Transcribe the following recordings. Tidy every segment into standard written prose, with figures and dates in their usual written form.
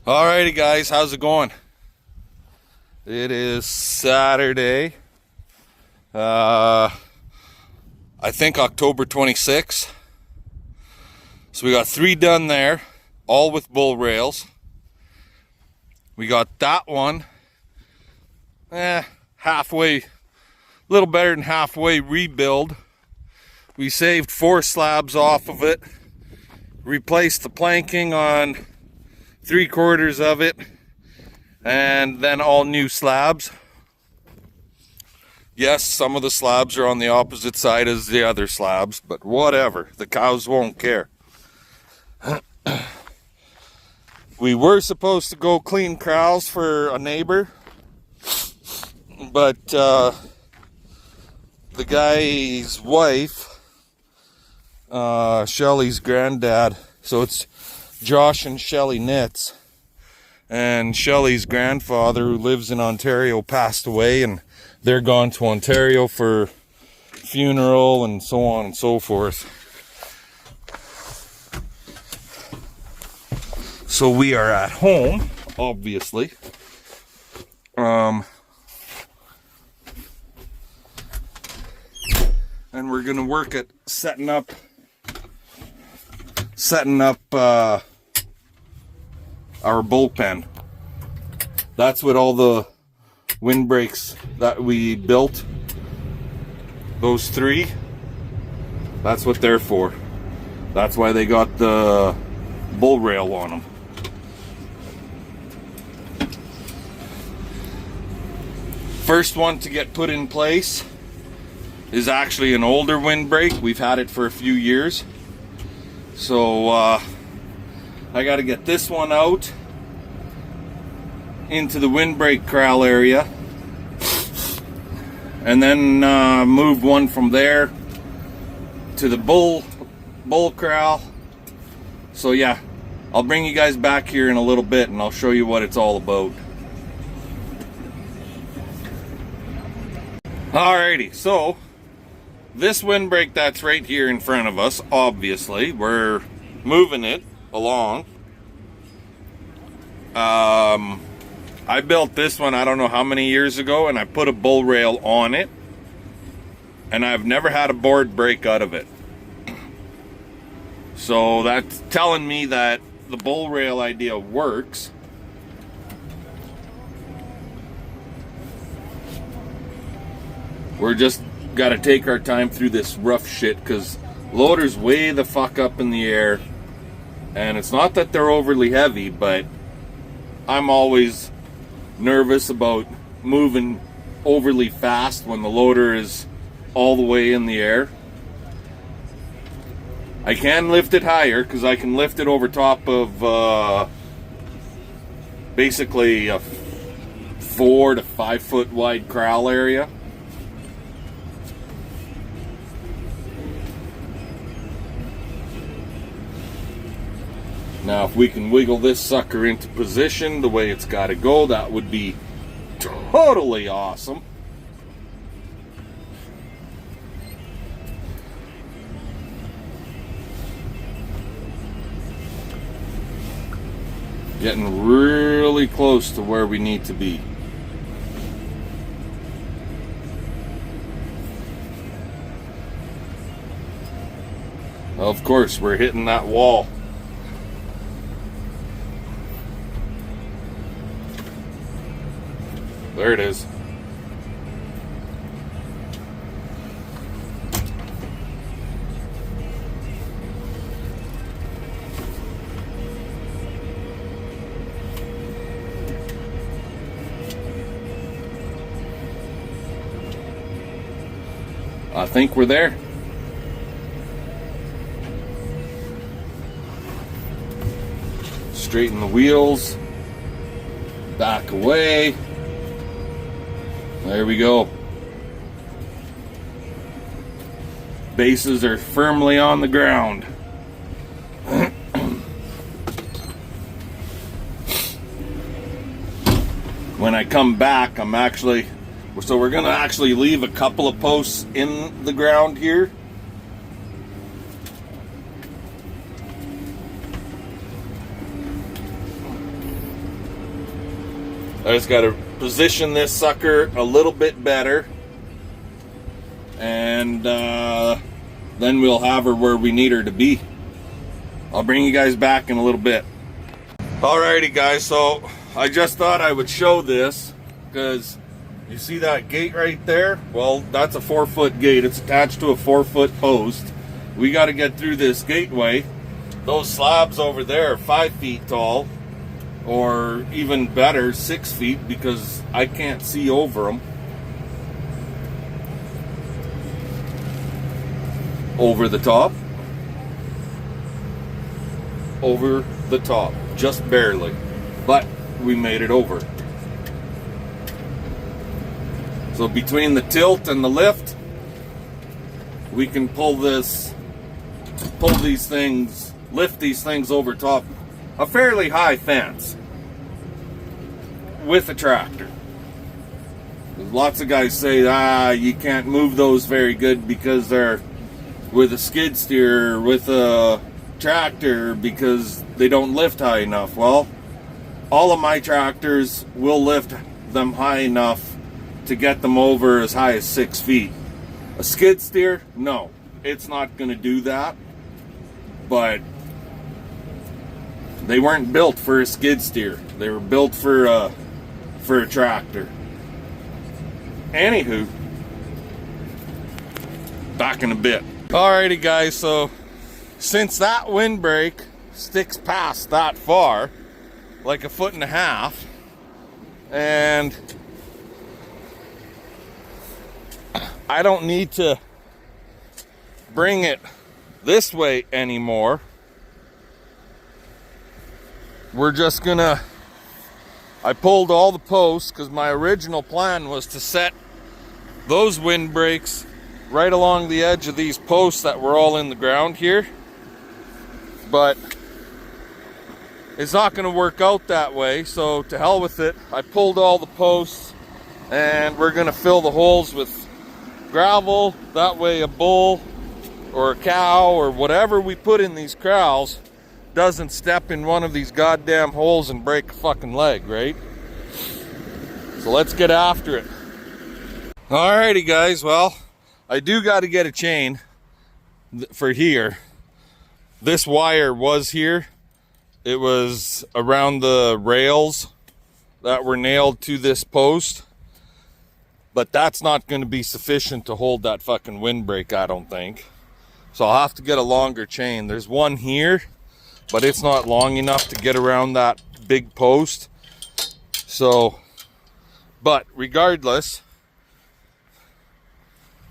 Alrighty guys, how's it going? It is Saturday, I think October 26th. So we got 3 done there, all with bull rails. We got that one, halfway, a little better than halfway rebuild. We saved 4 slabs off of it, replaced the planking on 3/4 of it, and then all new slabs. Yes, some of the slabs are on the opposite side as the other slabs, but whatever, the cows won't care. We were supposed to go clean corrals for a neighbor, but the guy's wife, Shelly's granddad, so it's Josh and Shelly Knits, and Shelly's grandfather, who lives in Ontario, passed away, and they're gone to Ontario for funeral and so on and so forth. So we are at home, obviously. And we're gonna work at setting up our bullpen. That's what all the windbreaks that we built, those 3, that's what they're for. That's why they got the bull rail on them. First one to get put in place is actually an older windbreak. We've had it for a few years. So I got to get this one out into the windbreak corral area, and then move one from there to the bull corral. So yeah, I'll bring you guys back here in a little bit and I'll show you what it's all about. Alrighty, so this windbreak that's right here in front of us, obviously, we're moving it along. I built this one, I don't know how many years ago, and I put a bull rail on it, and I've never had a board break out of it. So that's telling me that the bull rail idea works. We're just got to take our time through this rough shit, because loader's way the fuck up in the air, and it's not that they're overly heavy, but I'm always nervous about moving overly fast when the loader is all the way in the air. I can lift it higher because I can lift it over top of basically a 4 to 5 foot wide corral area. Now, if we can wiggle this sucker into position the way it's got to go, that would be totally awesome. Getting really close to where we need to be. Of course, we're hitting that wall. There it is. I think we're there. Straighten the wheels. Back away. There we go. Bases are firmly on the ground. When I come back, we're gonna actually leave a couple of posts in the ground here. I just got to position this sucker a little bit better, and then we'll have her where we need her to be. I'll bring you guys back in a little bit. Alrighty guys, so I just thought I would show this, because you see that gate right there? Well, that's a 4-foot gate. It's attached to a 4-foot post. We got to get through this gateway. Those slabs over there are 5 feet tall, or even better, 6 feet, because I can't see over them. Over the top. Over the top. Just barely. But we made it over. So between the tilt and the lift, we can lift these things over top a fairly high fence with a tractor. Lots of guys say, you can't move those very good because they're with a skid steer, with a tractor, because they don't lift high enough. Well, all of my tractors will lift them high enough to get them over as high as 6 feet. A skid steer, no, it's not going to do that. But they weren't built for a skid steer. They were built for a tractor. Anywho, back in a bit. Alrighty guys, so since that windbreak sticks past that far, like 1.5 feet, and I don't need to bring it this way anymore, we're just gonna, I pulled all the posts because my original plan was to set those windbreaks right along the edge of these posts that were all in the ground here, but it's not going to work out that way, so to hell with it. I pulled all the posts and we're going to fill the holes with gravel. That way a bull or a cow or whatever we put in these corrals doesn't step in one of these goddamn holes and break a fucking leg, right? So let's get after it. Alrighty guys, well, I do got to get a chain for here. This wire was here. It was around the rails that were nailed to this post, but that's not going to be sufficient to hold that fucking windbreak, I don't think. So I'll have to get a longer chain. There's one here, but it's not long enough to get around that big post. So, but regardless,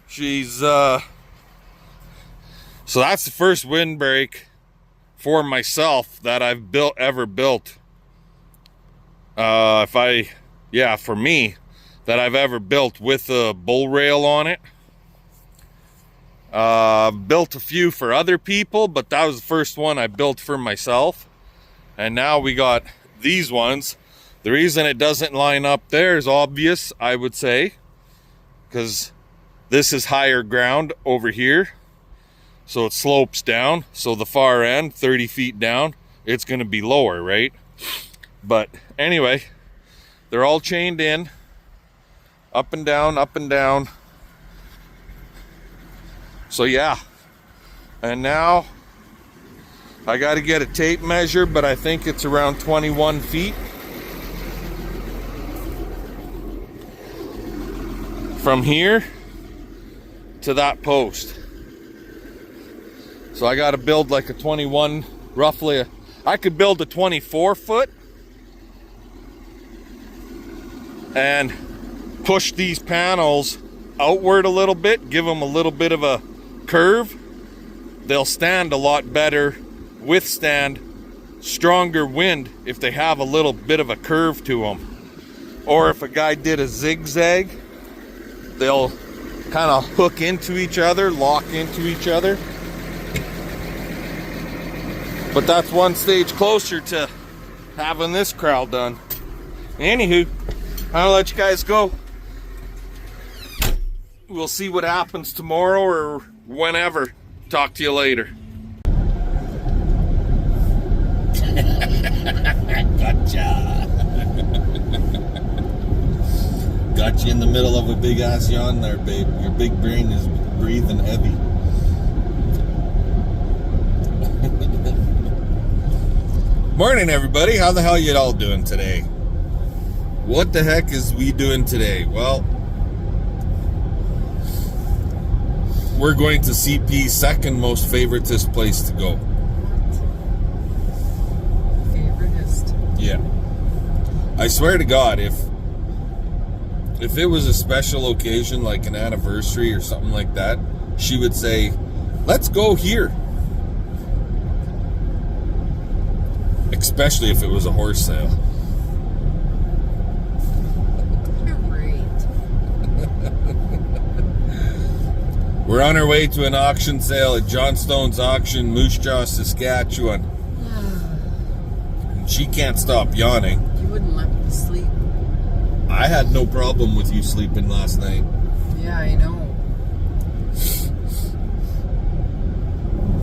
so that's the first windbreak for myself that I've ever built. For me, that I've ever built with a bull rail on it. Built a few for other people, but that was the first one I built for myself. And now we got these ones. The reason it doesn't line up there is obvious, I would say, because this is higher ground over here. So it slopes down. So the far end, 30 feet down, it's going to be lower, right? But anyway, they're all chained in. Up and down, up and down. So yeah. And now I got to get a tape measure, but I think it's around 21 feet. From here to that post. So I got to build like a 21, roughly. I could build a 24 foot and push these panels outward a little bit, give them a little bit of a curve. They'll stand a lot better, withstand stronger wind if they have a little bit of a curve to them. Or if a guy did a zigzag, they'll kind of hook into each other, lock into each other. But that's one stage closer to having this corral done. Anywho, I'll let you guys go. We'll see what happens tomorrow or whenever. Talk to you later. Gotcha. Got you in the middle of a big ass yawn there, babe. Your big brain is breathing heavy. Morning, everybody. How the hell you all doing today? What the heck is we doing today? Well, we're going to CP's second most favoritist place to go. Favoritist? Yeah. I swear to God, if it was a special occasion like an anniversary or something like that, she would say, let's go here. Especially if it was a horse sale. Great. We're on our way to an auction sale at Johnstone's Auction, Moose Jaw, Saskatchewan. And she can't stop yawning. You wouldn't let me sleep. I had no problem with you sleeping last night. Yeah, I know.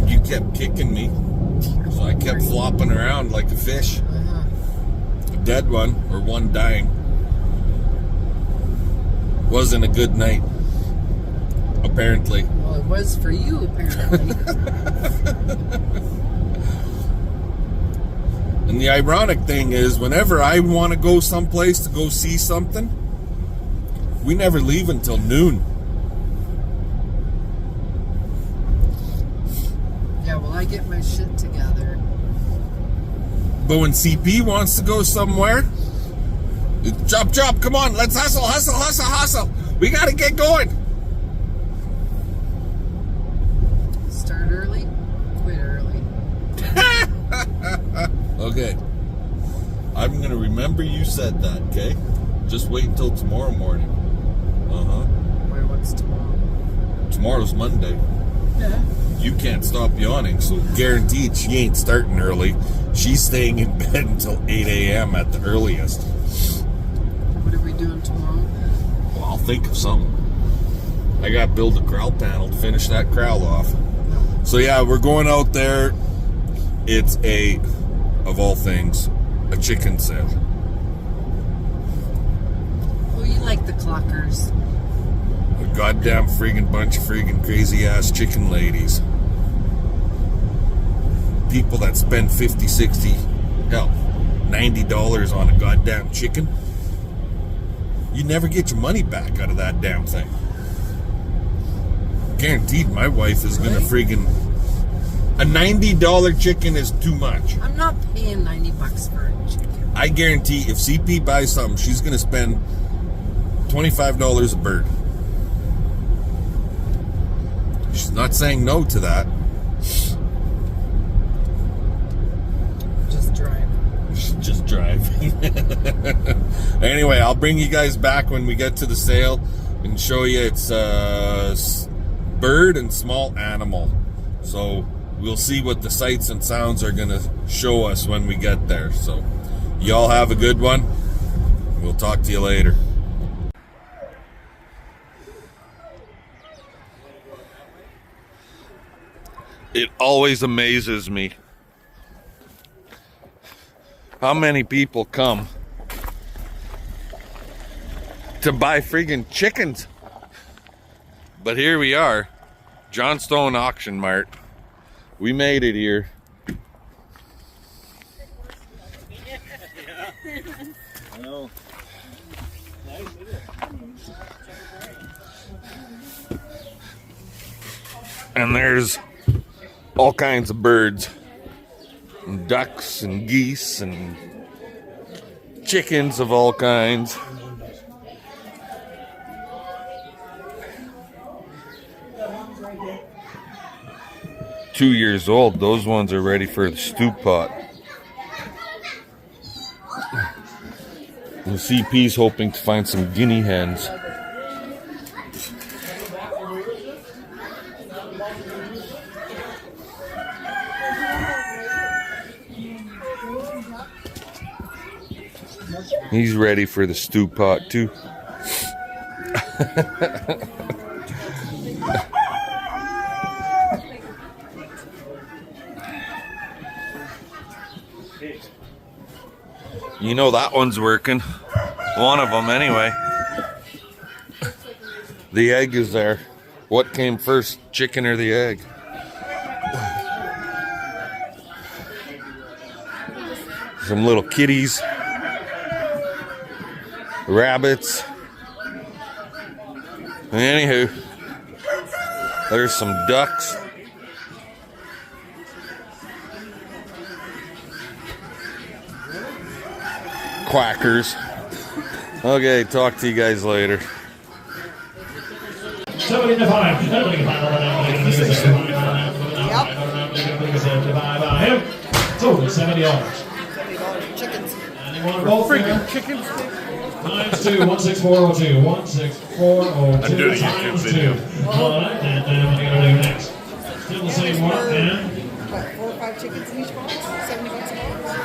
You kept kicking me. So I kept flopping around like a fish. A dead one, or one dying. Wasn't a good night. Apparently. Well, it was for you, apparently. And the ironic thing is, whenever I want to go someplace to go see something, we never leave until noon. Yeah, well, I get my shit together. But when CP wants to go somewhere, chop, come on, let's hustle. We got to get going. Start early, quit early. Okay. I'm going to remember you said that, okay? Just wait until tomorrow morning. Wait, what's tomorrow? Tomorrow's Monday. Yeah. You can't stop yawning, so guaranteed she ain't starting early. She's staying in bed until 8 a.m. at the earliest. What are we doing tomorrow? Well, I'll think of something. I got to build a corral panel to finish that corral off. So yeah, we're going out there. It's of all things, a chicken sale. Oh, you like the clockers. A goddamn friggin' bunch of friggin' crazy ass chicken ladies. People that spend $50, $60, hell, $90 on a goddamn chicken. You never get your money back out of that damn thing. Guaranteed my wife is gonna friggin'... A $90 chicken is too much. I'm not paying $90 for a chicken. I guarantee if CP buys something, she's gonna spend $25 a bird. She's not saying no to that. Just drive. Anyway, I'll bring you guys back when we get to the sale and show you it's bird and small animal. So we'll see what the sights and sounds are going to show us when we get there. So y'all have a good one. We'll talk to you later. It always amazes me how many people come to buy friggin' chickens. But here we are, Johnstone Auction Mart. We made it here. And there's all kinds of birds, and ducks and geese and chickens of all kinds. "2 years old, those ones are ready for the stew pot." The CP's hoping to find some guinea hens. He's ready for the stew pot too. You know that one's working. One of them anyway. The egg is there. What came first, chicken or the egg? Some little kitties, rabbits. Anywho, there's some ducks. Quackers. Okay, talk to you guys later. 75. Total $70. Chickens. Anyone roll freaking Chickens. Times 2, 16402. 16402. I'm doing a YouTube times video. 2. Alright, and then what are you gonna do next? Still the same one, and What, 4 or 5 chickens in each box? $70 a box?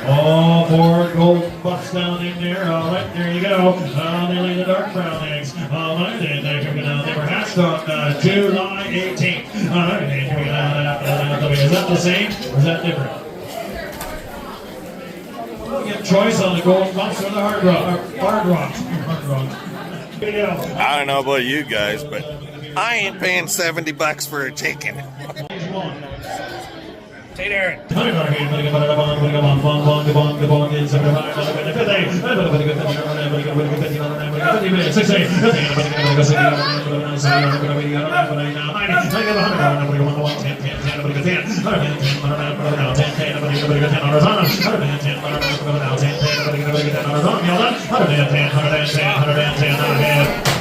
all 4 gold bucks down in there. Alright, there you go. They lay the dark brown eggs. Alright, and they were hatched on July 18th. Alright, is that the same or is that different? We'll get choice on the gold bucks or the hard rock. Hard rocks. Here you go. I don't know about you guys, but I ain't paying $70 for a chicken. Hey there.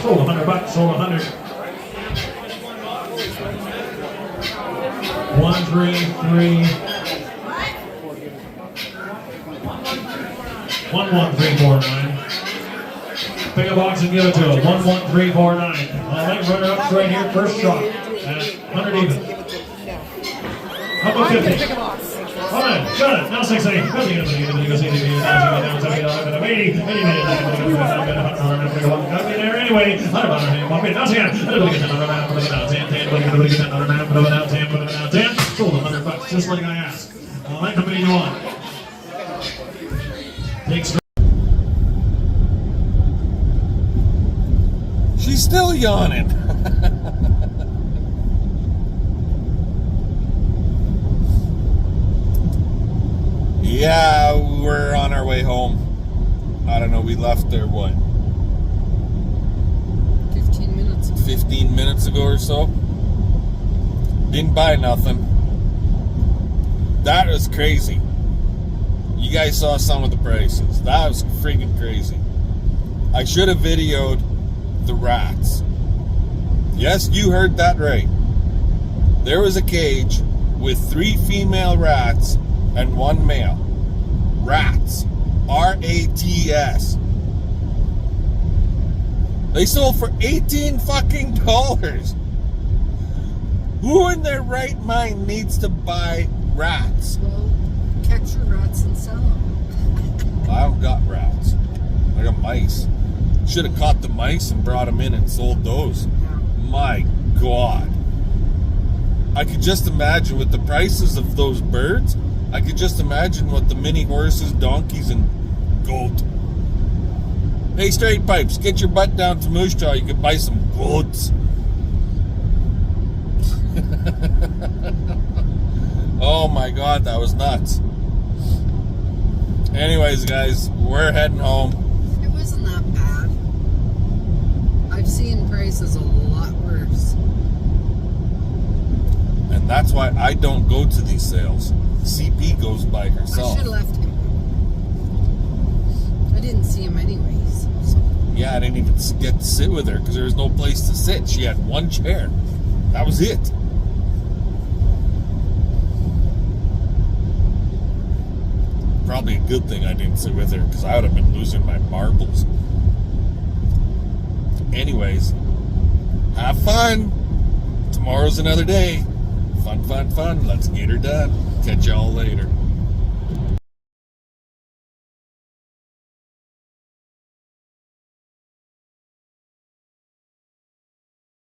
Sold $100, sold 100. 133 11349. Pick a box and give it to him. 11349. All right, runner up right here, first shot. 100 even. How about 50? All right, got it. Now 680. Got me there anyway. Once again. Sold $100, just like I asked. All right, how many do you want? Thanks. She's still yawning. Yeah, we're on our way home. I don't know, we left there, what? 15 minutes. 15 minutes ago or so. Didn't buy nothing. That was crazy. You guys saw some of the prices. That was freaking crazy. I should have videoed the rats. Yes, you heard that right. There was a cage with 3 female rats and 1 male. Rats. R-A-T-S. They sold for $18 fucking dollars. Who in their right mind needs to buy rats? Well, catch your rats and sell them. I don't got rats. I got mice. Should have caught the mice and brought them in and sold those. Yeah. My God. I could just imagine with the prices of those birds, I could just imagine what the mini horses, donkeys, and goat. Hey, straight pipes, get your butt down to Moose Jaw. You can buy some goats. Oh my God, that was nuts. Anyways, guys, we're heading home. It wasn't that bad. I've seen prices a lot worse. And that's why I don't go to these sales. CP goes by I herself. should have left him. I didn't see him anyways. So. Yeah, I didn't even get to sit with her because there was no place to sit. She had 1 chair. That was it. Probably a good thing I didn't sit with her because I would have been losing my marbles. Anyways, have fun. Tomorrow's another day. Fun, fun, fun. Let's get her done. Catch y'all later.